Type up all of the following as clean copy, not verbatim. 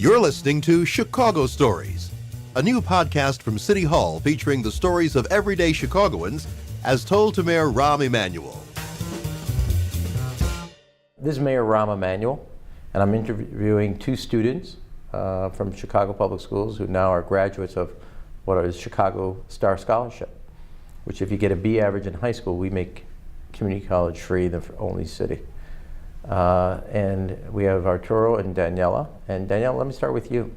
You're listening to Chicago Stories, a new podcast from City Hall featuring the stories of everyday Chicagoans as told to Mayor Rahm Emanuel. This is Mayor Rahm Emanuel, and I'm interviewing two students from Chicago Public Schools who now are graduates of what is Chicago Star Scholarship, which if you get a B average in high school, we make community college free, the only city. And we have Arturo and Daniela. And Daniela, let me start with you.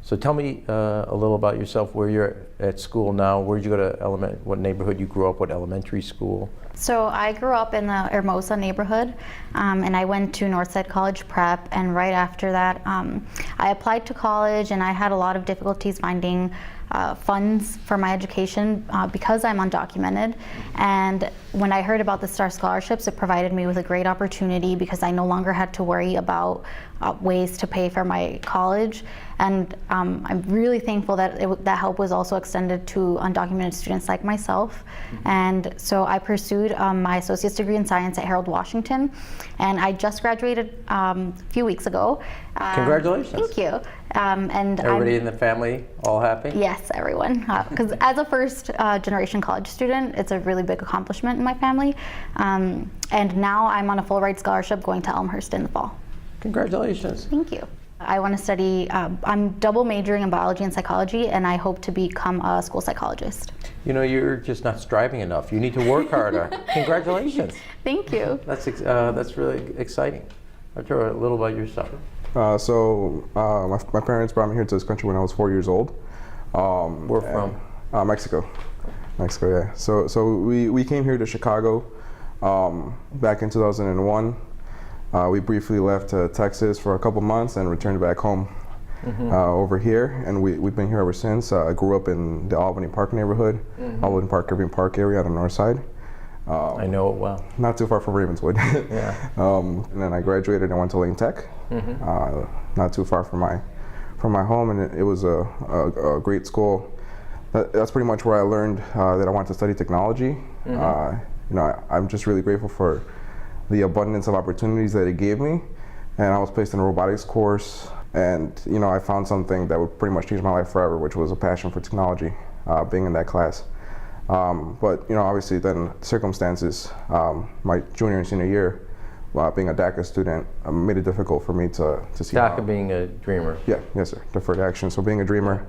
So tell me a little about yourself, where you're at school now, where did you go to what neighborhood you grew up, what elementary school? So I grew up in the Hermosa neighborhood, and I went to Northside College Prep, and right after that I applied to college, and I had a lot of difficulties finding funds for my education because I'm undocumented. And when I heard about the Star Scholarships, it provided me with a great opportunity because I no longer had to worry about ways to pay for my college. And I'm really thankful that that help was also extended to undocumented students like myself. And so I pursued my associate's degree in science at Harold Washington, and I just graduated a few weeks ago. Congratulations. Thank you. And everybody in the family all happy? Yes, everyone. Because as a first generation college student, it's a really big accomplishment in my family. And now I'm on a full ride scholarship going to Elmhurst in the fall. Congratulations. Thank you. I want to study, I'm double majoring in biology and psychology, and I hope to become a school psychologist. You know, you're just not striving enough. You need to work harder. Congratulations. Thank you. That's really exciting. Arturo, a little about yourself. My parents brought me here to this country when I was 4 years old. Where from? Mexico. Mexico, yeah. So we came here to Chicago back in 2001. We briefly left Texas for a couple months and returned back home over here, and we've been here ever since. I grew up in the Albany Park neighborhood, Albany Park, Irving Park area on the north side. I know it well. Not too far from Ravenswood. Yeah. And then I graduated and went to Lane Tech, not too far from my home, and it was a great school. That's pretty much where I learned that I wanted to study technology. I'm just really grateful for the abundance of opportunities that it gave me, and I was placed in a robotics course, and I found something that would pretty much change my life forever, which was a passion for technology, being in that class. But obviously then circumstances, my junior and senior year, being a DACA student, made it difficult for me to see DACA being a dreamer. Yeah, yes sir, deferred action. So being a dreamer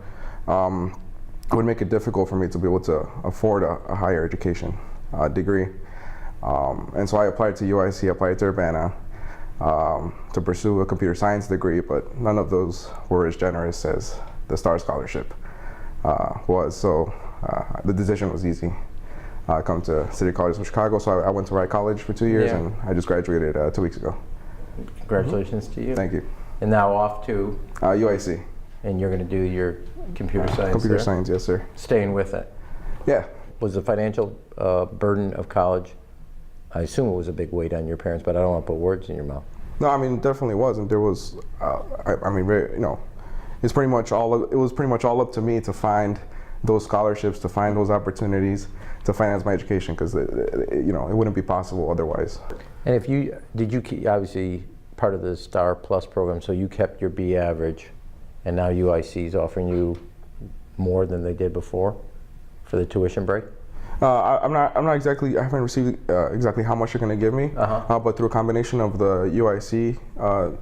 would make it difficult for me to be able to afford a higher education degree. And so I applied to UIC, applied to Urbana to pursue a computer science degree, but none of those were as generous as the Star Scholarship was. So the decision was easy. Come to City College of Chicago, so I went to Wright College for 2 years, and I just graduated 2 weeks ago. Congratulations to you. Thank you. And now off to? UIC. And you're going to do your computer science Computer there? science, yes sir. Staying with it? Yeah. Was the financial burden of college, I assume it was a big weight on your parents, but I don't want to put words in your mouth. No, I mean, it definitely wasn't. There was, it's pretty much it was pretty much all up to me to find those scholarships, to find those opportunities, to finance my education, because it wouldn't be possible otherwise. And did you keep, obviously part of the Star Plus program, so you kept your B average, and now UIC is offering you more than they did before for the tuition break? I'm not exactly. I haven't received exactly how much you're going to give me, but through a combination of the UIC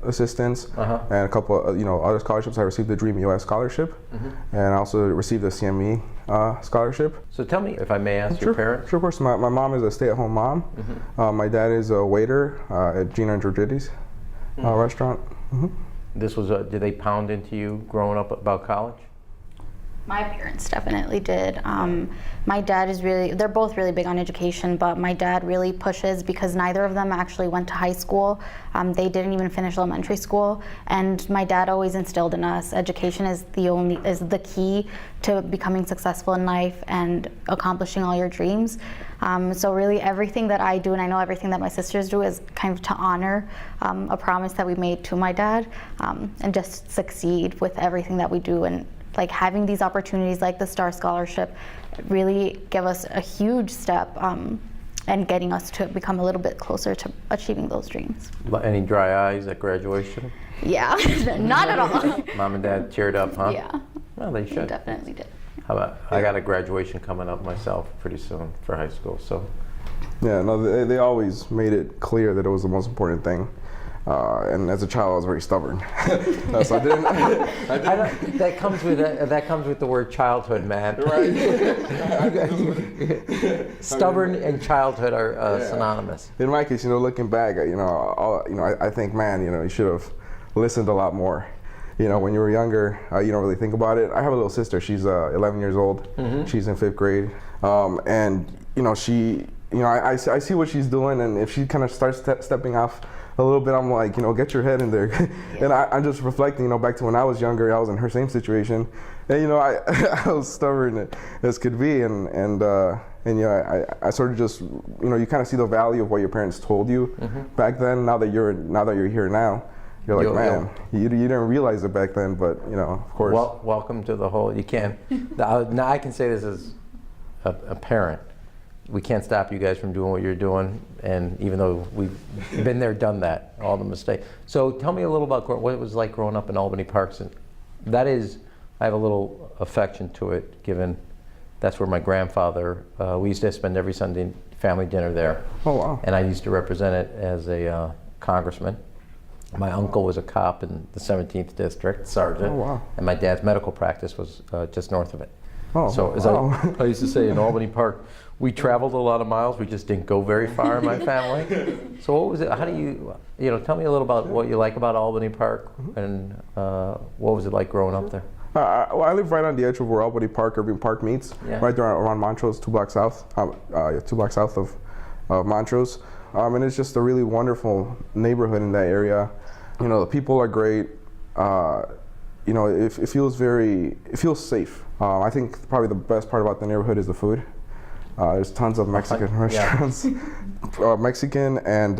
assistance and a couple other scholarships, I received the Dream US scholarship, and I also received the CME scholarship. So tell me, if I may ask, your parents? Sure, of course. My mom is a stay-at-home mom. My dad is a waiter at Gina and Giorgetti's restaurant. This was did they pound into you growing up about college? My parents definitely did. My dad is they're both really big on education, but my dad really pushes because neither of them actually went to high school. They didn't even finish elementary school, and my dad always instilled in us education is the key to becoming successful in life and accomplishing all your dreams. So really everything that I do, and I know everything that my sisters do, is kind of to honor a promise that we made to my dad, and just succeed with everything that we do. And like having these opportunities like the Star Scholarship really give us a huge step and getting us to become a little bit closer to achieving those dreams. Any dry eyes at graduation? Yeah, not at all. Mom and Dad cheered up, huh? Yeah, Well, they should. definitely did. How about, I got a graduation coming up myself pretty soon for high school, so. Yeah, no, they always made it clear that it was the most important thing. And as a child, I was very stubborn. So I didn't. That comes with the word childhood, man. Right. Stubborn and childhood are synonymous. In my case, looking back, I think, man, you should have listened a lot more. When you were younger, you don't really think about it. I have a little sister. She's 11 years old. Mm-hmm. She's in 5th grade, and she, I see what she's doing, and if she kind of starts stepping off a little bit, I'm like, get your head in there. Yeah. And I'm just reflecting, back to when I was younger. I was in her same situation, and I was stubborn as could be, and I sort of just, you kind of see the value of what your parents told you back then. Now that you're here now, you're like, man, you didn't realize it back then, but of course. Well, welcome to the whole. You can't. Now I can say this as a parent. We can't stop you guys from doing what you're doing, and even though we've been there, done that, all the mistakes. So tell me a little about what it was like growing up in Albany Parks, and that is, I have a little affection to it, given that's where my grandfather. We used to spend every Sunday family dinner there. Oh wow! And I used to represent it as a congressman. My uncle was a cop in the 17th district, sergeant. Oh wow! And my dad's medical practice was just north of it. Oh, so as I used to say in Albany Park, we traveled a lot of miles. We just didn't go very far in my family. So what was it? How do you tell me a little about what you like about Albany Park, and what was it like growing up there? Well, I live right on the edge of where Albany Park, Irving Park meets, right there around Montrose, 2 blocks south, 2 blocks south of Montrose. And it's just a really wonderful neighborhood in that area. The people are great. It feels safe. I think probably the best part about the neighborhood is the food. There's tons of Mexican restaurants, Mexican and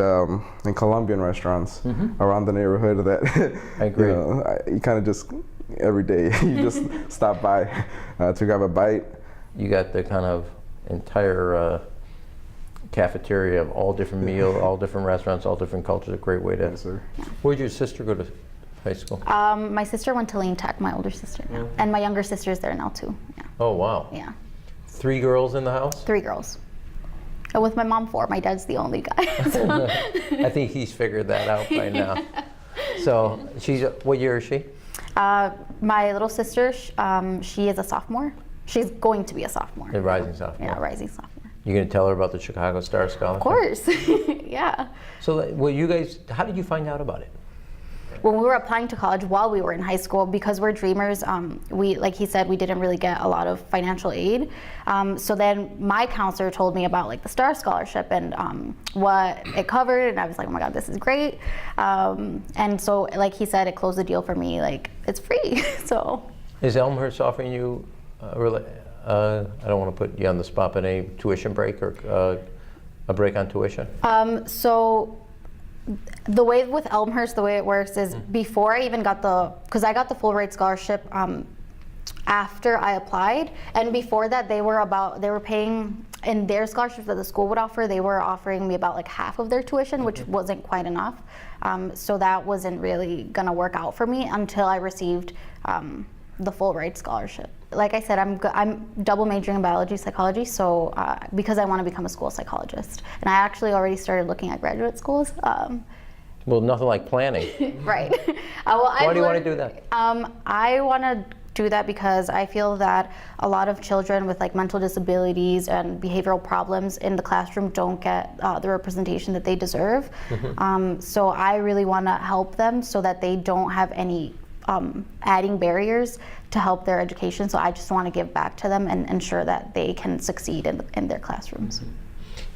Colombian restaurants around the neighborhood that I agree. You kind of just every day you just stop by to grab a bite. You got the kind of entire cafeteria of all different meals, all different restaurants, all different cultures. A great way to. Yes, sir. Where'd your sister go to high school? My sister went to Lane Tech, my older sister, and my younger sister's there now too. Yeah. Oh wow. Yeah. 3 girls in the house? 3 girls. And with my mom 4. My dad's the only guy. So. I think he's figured that out by now. So what year is she? My little sister, she is a sophomore. She's going to be a sophomore. A rising sophomore. Yeah, rising sophomore. You gonna tell her about the Chicago Star Scholarship? Of course. Yeah. So you guys, how did you find out about it? When we were applying to college while we were in high school, because we're dreamers, we, like he said, we didn't really get a lot of financial aid. So then my counselor told me about the Star Scholarship and what it covered, and I was like, oh my God, this is great. And so, like he said, it closed the deal for me. It's free. So. Is Elmhurst offering you I don't want to put you on the spot, but any tuition break or a break on tuition? So. The way with Elmhurst, the way it works is before I even got because I got the full ride scholarship after I applied, and before that they were paying in their scholarships that the school would offer, they were offering me about half of their tuition, which wasn't quite enough. So that wasn't really gonna work out for me until I received the full ride scholarship. Like I said, I'm double majoring in biology, psychology, so because I want to become a school psychologist. And I actually already started looking at graduate schools. Well, nothing like planning. Right. Why do you want to do that? I want to do that because I feel that a lot of children with mental disabilities and behavioral problems in the classroom don't get the representation that they deserve. So I really want to help them so that they don't have any adding barriers to help their education. So I just want to give back to them and ensure that they can succeed in their classrooms.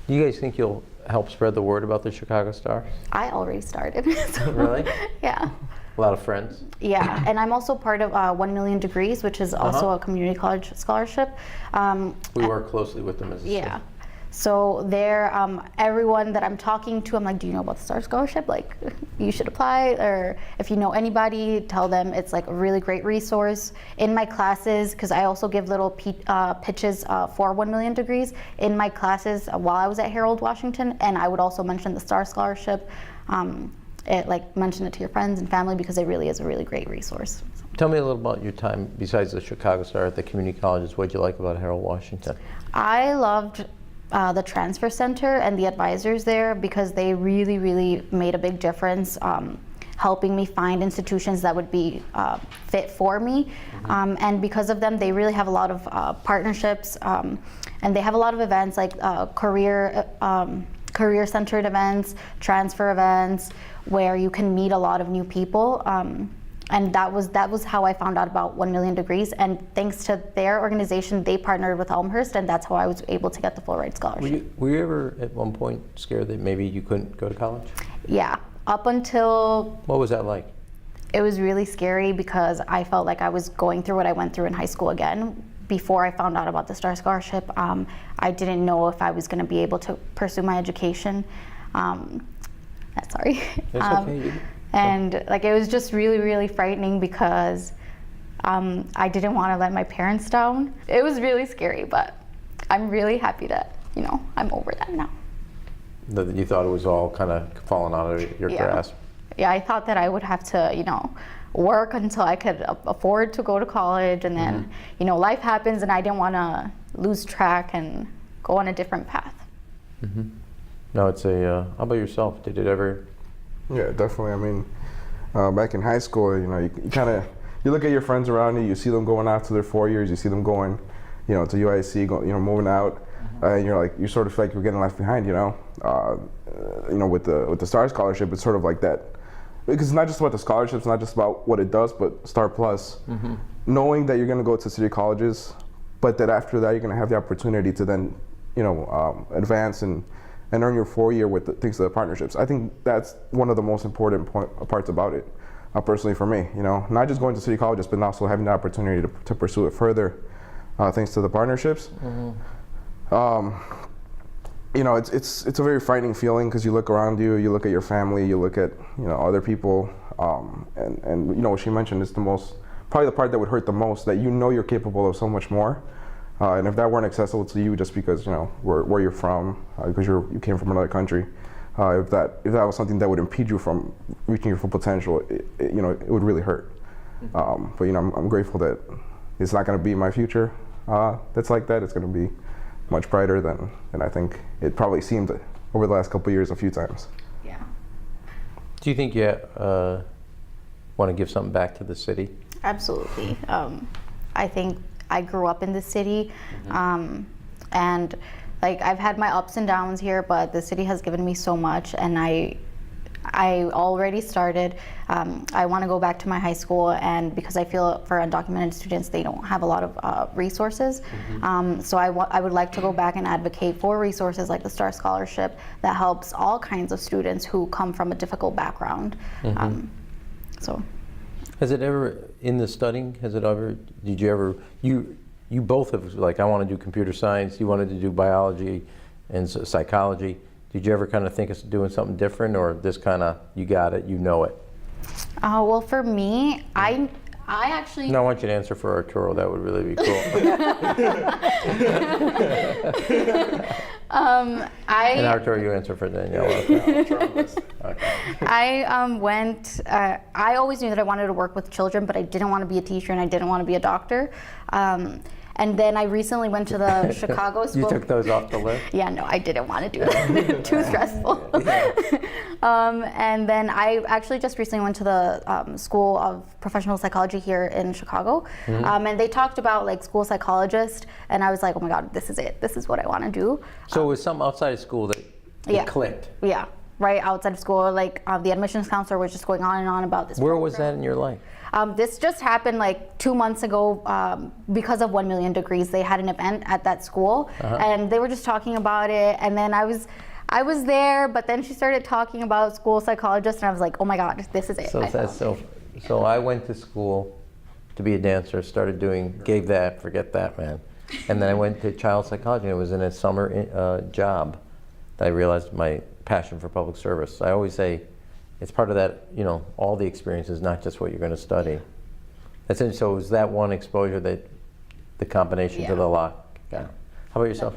Do you guys think you'll help spread the word about the Chicago Star? I already started. So, really? Yeah. A lot of friends? Yeah, and I'm also part of 1 Million Degrees, which is also a community college scholarship. We work closely with them as a yeah. So there, everyone that I'm talking to, I'm like, do you know about the STAR Scholarship? Like, you should apply, or if you know anybody, tell them it's like a really great resource. In my classes, because I also give little pitches for 1 million degrees, in my classes while I was at Harold Washington, and I would also mention the STAR Scholarship. Mention it to your friends and family because it really is a really great resource. Tell me a little about your time besides the Chicago Star at the community colleges. What did you like about Harold Washington? I loved the transfer center and the advisors there because they really, really made a big difference, helping me find institutions that would be fit for me. And because of them, they really have a lot of partnerships, and they have a lot of events like career-centered events, transfer events, where you can meet a lot of new people. And that was how I found out about 1 million degrees. And thanks to their organization, they partnered with Elmhurst, and that's how I was able to get the full ride scholarship. Were you ever at one point scared that maybe you couldn't go to college? Yeah, up until... What was that like? It was really scary because I felt like I was going through what I went through in high school again. Before I found out about the STAR Scholarship, I didn't know if I was going to be able to pursue my education. Sorry. It's okay. And it was just really, really frightening because I didn't want to let my parents down. It was really scary, but I'm really happy that, I'm over that now. That you thought it was all kind of falling out of your grasp? Yeah, I thought that I would have to, work until I could afford to go to college, and then, life happens and I didn't want to lose track and go on a different path. Mm-hmm. No, it's how about yourself? Did it ever... Yeah, definitely. I mean, back in high school, you kind of, you look at your friends around you, you see them going out to their 4 years, you see them going, to UIC, moving out, and you sort of feel like you're getting left behind, with the STAR Scholarship, it's sort of like that. Because it's not just about the scholarship, it's not just about what it does, but STAR Plus, knowing that you're going to go to city colleges, but that after that you're going to have the opportunity to then, advance and earn your 4 year with thanks to the partnerships. I think that's one of the most important parts about it, personally for me. Not just going to city colleges, but also having the opportunity to pursue it further, thanks to the partnerships. It's a very frightening feeling because you look around you, you look at your family, you look at other people, and what she mentioned is probably the part that would hurt the most. That you're capable of so much more. And if that weren't accessible to you just because where you're from, because you came from another country, if that was something that would impede you from reaching your full potential, it would really hurt. But I'm grateful that it's not going to be my future that's like that. It's going to be much brighter than I think it probably seemed over the last couple of years a few times. Yeah. Do you think you want to give something back to the city? Absolutely. I think I grew up in the city, and I've had my ups and downs here, but the city has given me so much, and I already started. I want to go back to my high school, and because I feel for undocumented students, they don't have a lot of resources. So I would like to go back and advocate for resources like the STAR Scholarship that helps all kinds of students who come from a difficult background. Has it ever, in the studying, did you ever, you both have, I want to do computer science, you wanted to do biology and psychology. Did you ever kind of think of doing something different, or this kind of, you got it, you know it? Well, for me, I actually... No, I want you to answer for Arturo. That would really be cool. And Arturo, you answer for Daniela. Okay. I always knew that I wanted to work with children, but I didn't want to be a teacher and I didn't want to be a doctor. And then I recently went to the Chicago school. You took those off the list? Yeah, no, I didn't want to do that. Too stressful. And then I actually just recently went to the School of Professional Psychology here in Chicago. And they talked about school psychologist, and I was like, oh my God, this is it. This is what I want to do. So it was something outside of school that clicked? Yeah, right outside of school. The admissions counselor was just going on and on about this Where program. was that in your life? This just happened 2 months ago because of 1 million degrees. They had an event at that school, and they were just talking about it. And then I was there, but then she started talking about school psychologists, and I was like, oh my God, this is it. So I went to school to be a dancer, started doing, forget that, man. And then I went to child psychology, and it was in a summer job that I realized my passion for public service. I always say it's part of that, all the experiences, not just what you're going to study. That's it. So it was that one exposure that the combination to the lock got. How about yourself?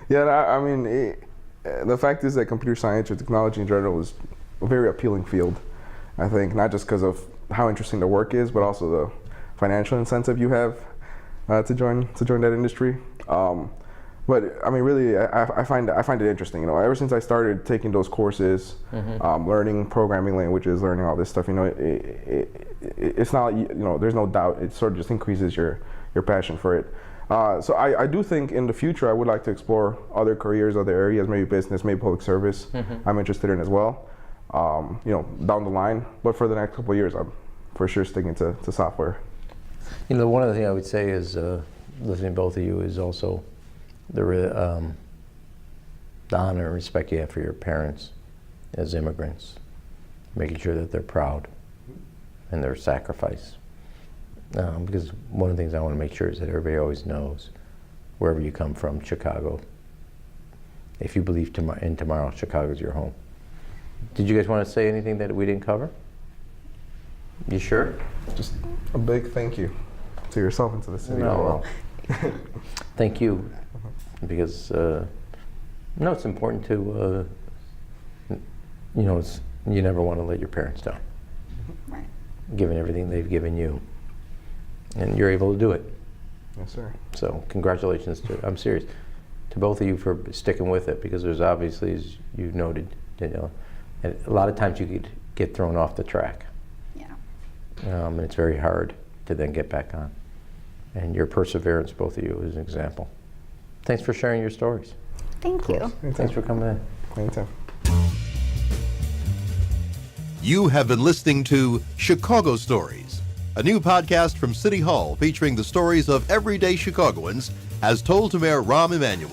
Yeah, I mean, the fact is that computer science or technology in general is a very appealing field. I think not just because of how interesting the work is, but also the financial incentive you have to join that industry. But I mean, really, I find it interesting. Ever since I started taking those courses, learning programming languages, learning all this stuff, it's not, there's no doubt. It sort of just increases your passion for it. So I do think in the future I would like to explore other careers, other areas, maybe business, maybe public service. I'm interested in as well. Down the line. But for the next couple of years, I'm for sure sticking to software. One other thing I would say is, listening to both of you, is also the honor and respect you have for your parents as immigrants, making sure that they're proud and their sacrifice. Because one of the things I want to make sure is that everybody always knows, wherever you come from, Chicago, if you believe in tomorrow, Chicago's your home. Did you guys want to say anything that we didn't cover? You sure? Just a big thank you to yourself and to the city. Thank you, because it's important to you never want to let your parents down, Right. given everything they've given you, and you're able to do it. Yes, sir. So congratulations I'm serious, to both of you for sticking with it, because there's obviously, as you noted, Daniela, and a lot of times you could get thrown off the track. Yeah. And it's very hard to then get back on. And your perseverance, both of you, is an example. Thanks for sharing your stories. Thank you. Thanks for coming in. Anytime. You have been listening to Chicago Stories, a new podcast from City Hall featuring the stories of everyday Chicagoans as told to Mayor Rahm Emanuel.